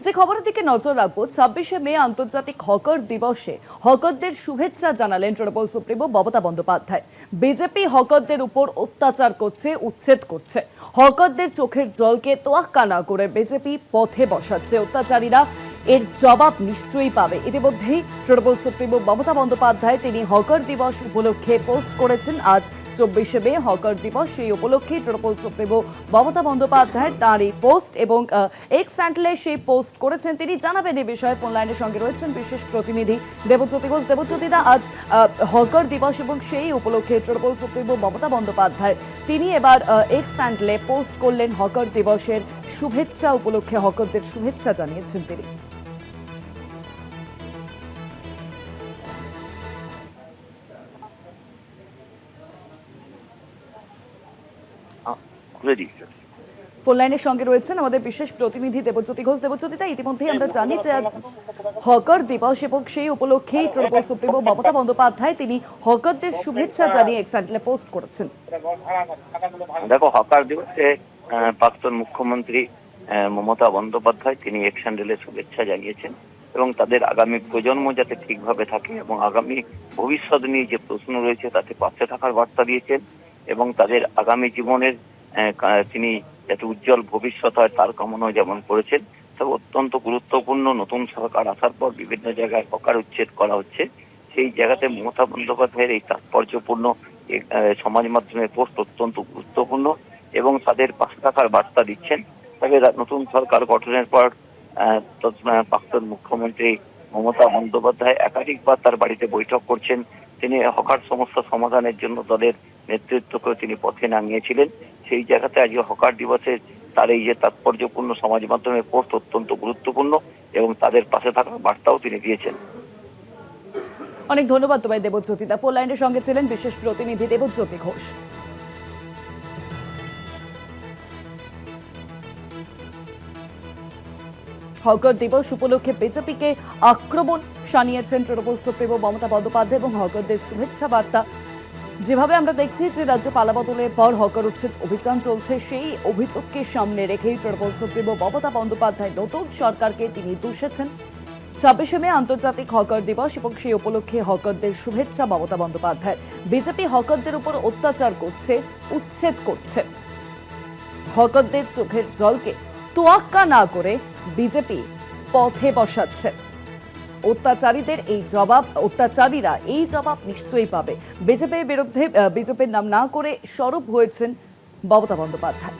যে খবরের দিকে নজর রাখবো, 26শে মে আন্তর্জাতিক হকার দিবসে হকারদের শুভেচ্ছা জানালেন তৃণমূল সুপ্রিমো মমতা বন্দ্যোপাধ্যায়। বিজেপি হকারদের উপর অত্যাচার করছে, উচ্ছেদ করছে। হকারদের চোখের জলকে তোয়াক্কা না করে বিজেপি পথে বসাচ্ছে। অত্যাচারীরা এর জবাব নিশ্চয়ই পাবে। ইতিমধ্যেই তৃণমূল সুপ্রিমো মমতা বন্দ্যোপাধ্যায় তিনি হকার দিবস উপলক্ষে পোস্ট করেছেন। আজ 24শে মে হকার দিবস, সেই উপলক্ষে তৃণমূল সুপ্রিমো মমতা বন্দ্যোপাধ্যায় তার এই পোস্ট এবং এক্স হ্যান্ডেলে সেই পোস্ট করেছেন। তিনি জানাবেন এই বিষয়ে। ফোন লাইনের সঙ্গে রয়েছেন বিশেষ প্রতিনিধি দেবজ্যোতি ঘোষ। দেবজ্যোতিদা, আজ হকার দিবস এবং সেই উপলক্ষে তৃণমূল সুপ্রিমো মমতা বন্দ্যোপাধ্যায় তিনি এবার এক্স হ্যান্ডেলে পোস্ট করলেন হকার দিবসের শুভেচ্ছা উপলক্ষে, হকারদের শুভেচ্ছা জানিয়েছেন তিনি। ফোন লাইনের সঙ্গে রয়েছেন আমাদের বিশেষ প্রতিনিধি দেবজ্যোতি ঘোষ। দেবজ্যোতিদা, ইতিমধ্যেই আমরা জানি যে আজ হকার দিবস এবং সেই উপলক্ষেই তৃণমূল সুপ্রিমো মমতা বন্দ্যোপাধ্যায় তিনি হকারদের শুভেচ্ছা জানিয়ে এক্স হ্যান্ডেলে পোস্ট করেছেন। দেখো, হকার দিবসে প্রাক্তন মুখ্যমন্ত্রী মমতা বন্দ্যোপাধ্যায় তিনি এক্স হ্যান্ডেলে শুভেচ্ছা জানিয়েছেন এবং তাদের আগামী প্রজন্ম যাতে ঠিকভাবে থাকে এবং আগামী ভবিষ্যৎ নিয়ে যে প্রশ্ন রয়েছে তাতে পাশে থাকার বার্তা দিয়েছেন এবং তাদের আগামী জীবনের তিনি যাতে উজ্জ্বল ভবিষ্যৎ হয় তার কামনাও যেমন করেছেন। তবে অত্যন্ত গুরুত্বপূর্ণ, নতুন সরকার আসার পর বিভিন্ন জায়গায় হকার উচ্ছেদ করা হচ্ছে, সেই জায়গাতে মমতা বন্দ্যোপাধ্যায়ের এই তাৎপর্যপূর্ণ সমাজ মাধ্যমের পোস্ট অত্যন্ত গুরুত্বপূর্ণ এবং তাদের পাশে থাকার বার্তা দিচ্ছেন। তবে নতুন সরকার গঠনের পর প্রাক্তন মুখ্যমন্ত্রী মমতা বন্দ্যোপাধ্যায় একাধিকবার তার বাড়িতে বৈঠক করছেন। তিনি হকার সমস্যা সমাধানের জন্য দলের নেতৃত্বকে তিনি পথে নামিয়েছিলেন। সেই জায়গাতে আজকে হকার দিবসে তার এই যে তাৎপর্যপূর্ণ সমাজ মাধ্যমের পোস্ট অত্যন্ত গুরুত্বপূর্ণ এবং তাদের পাশে থাকার বার্তাও তিনি দিয়েছেন। অনেক ধন্যবাদ তোমায় দেবজ্যোতিদা। ফোন লাইনের সঙ্গে ছিলেন বিশেষ প্রতিনিধি দেবজ্যোতি ঘোষ। হকার দিবস উপলক্ষে বিজেপিকে আক্রমণ শানিয়েছেন তৃণমূল সুপ্রিমো মমতা বন্দ্যোপাধ্যায় এবং হকারদের শুভেচ্ছা বার্তা। যেভাবে আমরা দেখছি যে রাজ্য পালাবদলের পর হকার উচ্ছেদ অভিযান চলছে, সেই অভিযোগকে সামনে রেখেই তৃণমূল সুপ্রিমো মমতা বন্দ্যোপাধ্যায় নতুন সরকারকে তিনি দুষেছেন। 26শে মে আন্তর্জাতিক হকার দিবস এবং সেই উপলক্ষে হকারদের শুভেচ্ছা মমতা বন্দ্যোপাধ্যায়। বিজেপি হকারদের উপর অত্যাচার করছে, উচ্ছেদ করছে। হকারদের চোখের জলকে তোয়াক্কা না করে বিজেপি পথে বসাচ্ছে। অত্যাচারীদের এই জবাব, অত্যাচারীরা এই জবাব নিশ্চয়ই পাবে। বিজেপির বিরুদ্ধে বিজেপির নাম না করে সরব হয়েছেন মমতা বন্দ্যোপাধ্যায়।